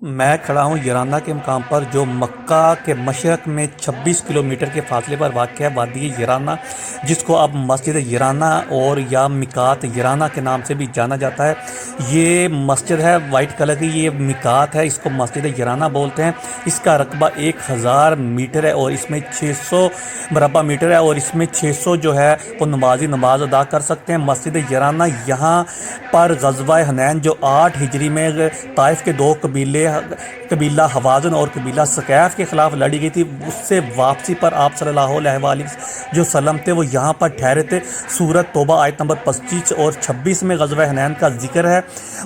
میں کھڑا ہوں یرانہ کے مقام پر جو مکہ کے مشرق میں 26 کلومیٹر کے فاصلے پر واقع ہے وادی یرانہ، جس کو اب مسجد یرانہ اور یا میقات یرانہ کے نام سے بھی جانا جاتا ہے۔ یہ مسجد ہے وائٹ کلر کی، یہ میقات ہے، اس کو مسجد یرانہ بولتے ہیں۔ اس کا رقبہ 1000 میٹر ہے اور اس میں 600 مربع میٹر ہے، اور اس میں 600 جو ہے وہ نمازی نماز ادا کر سکتے ہیں۔ مسجد یرانہ یہاں پر غزوہ حنین جو 8 ہجری میں طائف کے دو قبیلہ حوازن اور قبیلہ ثقیف کے خلاف لڑی گئی تھی، اس سے واپسی پر آپ صلی اللہ علیہ وآلہ جو وسلم تھے وہ یہاں پر ٹھہرے تھے۔ سورۃ توبہ آیت نمبر 25 اور 26 میں غزوہ حنین کا ذکر ہے،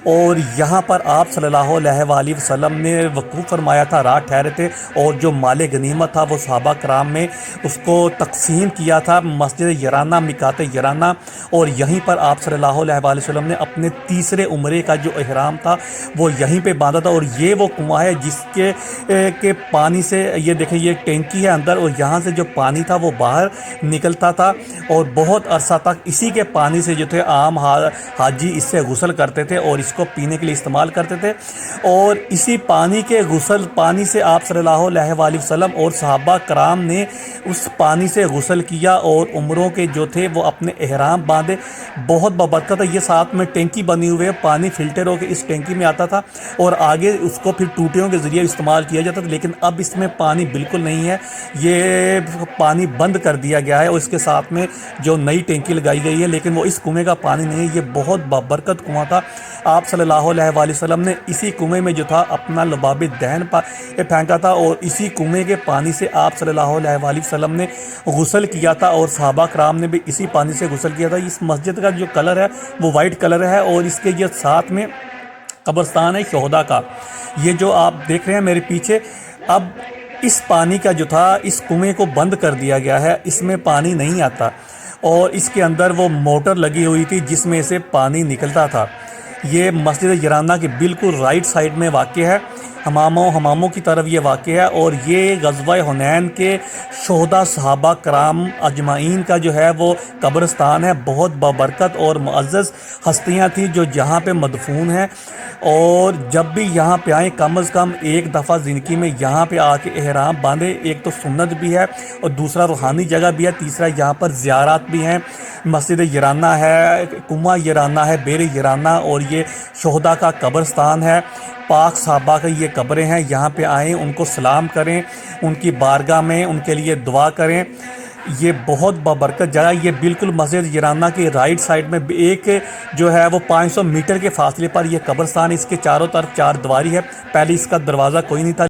اور یہاں پر آپ صلی اللہ علیہ وآلہ وسلم نے وقوف فرمایا تھا، رات ٹھہرے تھے، اور جو مال غنیمت تھا وہ صحابہ کرام میں اس کو تقسیم کیا تھا مسجد یرانہ میقات یرانہ، اور یہیں پر آپ صلی اللہ علیہ وآلہ وسلم نے اپنے تیسرے عمرے کا جو احرام تھا وہ یہیں پہ باندھا تھا۔ اور یہ وہ کنواں ہے جس کے پانی سے، یہ دیکھیں یہ ٹینکی ہے اندر، اور یہاں سے جو پانی تھا وہ باہر نکلتا تھا، اور بہت عرصہ تک اسی کے پانی سے جو تھے عام حاجی اس سے غسل کرتے تھے اور اس کو پینے کے لیے استعمال کرتے تھے۔ اور اسی پانی سے آپ صلی اللہ علیہ وآلہ وسلم اور صحابہ کرام نے اس پانی سے غسل کیا، اور عمروں کے جو تھے وہ اپنے احرام باندھے۔ بہت بابرکت ہے، یہ ساتھ میں ٹینکی بنی ہوئے ہے، پانی فلٹر ہو کے اس ٹینکی میں آتا تھا، اور آگے اس کو پھر ٹوٹیوں کے ذریعے استعمال کیا جاتا تھا، لیکن اب اس میں پانی بالکل نہیں ہے، یہ پانی بند کر دیا گیا ہے، اور اس کے ساتھ میں جو نئی ٹینکی لگائی گئی ہے، لیکن وہ اس کنویں کا پانی نہیں ہے۔ یہ بہت بابرکت کنواں تھا۔ آپ صلی اللہ علیہ وآلہ وسلم نے اسی کنویں میں جو تھا اپنا لباب دہن پھینکا تھا، اور اسی کنویں کے پانی سے آپ صلی اللہ علیہ وآلہ وسلم نے غسل کیا تھا، اور صحابہ کرام نے بھی اسی پانی سے غسل کیا تھا۔ اس مسجد کا جو کلر ہے وہ وائٹ کلر ہے، اور اس کے یہ ساتھ میں قبرستان ہے شہداء کا، یہ جو آپ دیکھ رہے ہیں میرے پیچھے۔ اب اس پانی کا جو تھا اس کنویں کو بند کر دیا گیا ہے، اس میں پانی نہیں آتا، اور اس کے اندر وہ موٹر لگی ہوئی تھی جس میں سے پانی نکلتا تھا۔ یہ مسجد یرانہ کے بالکل رائٹ سائڈ میں واقع ہے، حماموں کی طرف یہ واقع ہے، اور یہ غزوہ حنین کے شہداء صحابہ کرام اجمعین کا جو ہے وہ قبرستان ہے۔ بہت بابرکت اور معزز ہستیاں تھیں جو جہاں پہ مدفون ہیں، اور جب بھی یہاں پہ آئیں کم از کم ایک دفعہ زندگی میں یہاں پہ آ کے احرام باندھے۔ ایک تو سنت بھی ہے، اور دوسرا روحانی جگہ بھی ہے، تیسرا یہاں پر زیارات بھی ہیں۔ مسجد یرانہ ہے، کنواں یرانہ ہے، بیر یرانہ، اور یہ شہداء کا قبرستان ہے۔ پاک صحابہ کی یہ قبریں ہیں، یہاں پہ آئیں، ان کو سلام کریں، ان کی بارگاہ میں ان کے لیے دعا کریں۔ یہ بہت بابرکت جگہ، یہ بالکل مسجد یرانہ کی رائٹ سائڈ میں ایک جو ہے وہ 500 میٹر کے فاصلے پر یہ قبرستان، اس کے چاروں طرف 4 دیواری ہے۔ پہلے اس کا دروازہ کوئی نہیں تھا۔